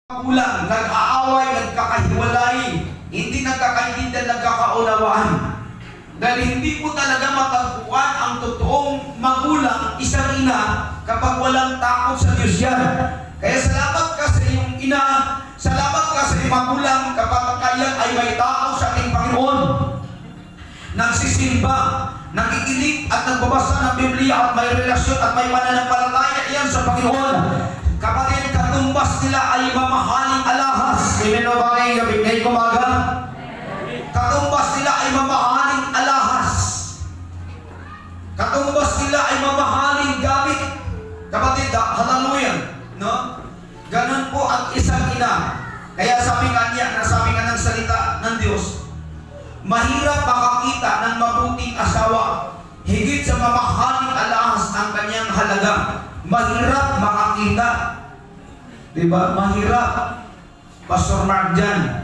Magulang, nag-aaway, nagkakahiwalay, hindi nagkakaintindihan, nagkakaunawaan. Dahil hindi mo talaga matagpuan ang totoong magulang, isang ina, kapag walang takot sa Diyos yan. Kaya salamat ka sa iyong ina, salamat ka sa iyong magulang kapag kayan ay may takot sa ating Panginoon. Nagsisimba, nakikinig at nagbabasa ng Biblia at may relasyon at may pananampalataya yan sa Panginoon. Kapatid, katumbas nila ay mamahaling alahas. Amen o ba ngayong gabi, ngayong umaga? Katumbas nila ay mamahaling alahas. Katumbas nila ay mamahaling gamit. Kapatid, hallelujah, no? Ganun po ang isang ina. Kaya sabi nga niya, nasabi nga ng salita ng Diyos, mahirap makakita ng mabuting asawa, higit sa mamahaling alahas ang kanyang halaga. Mahirap makakita. Diba? Mahirap. Pastor Mark dyan.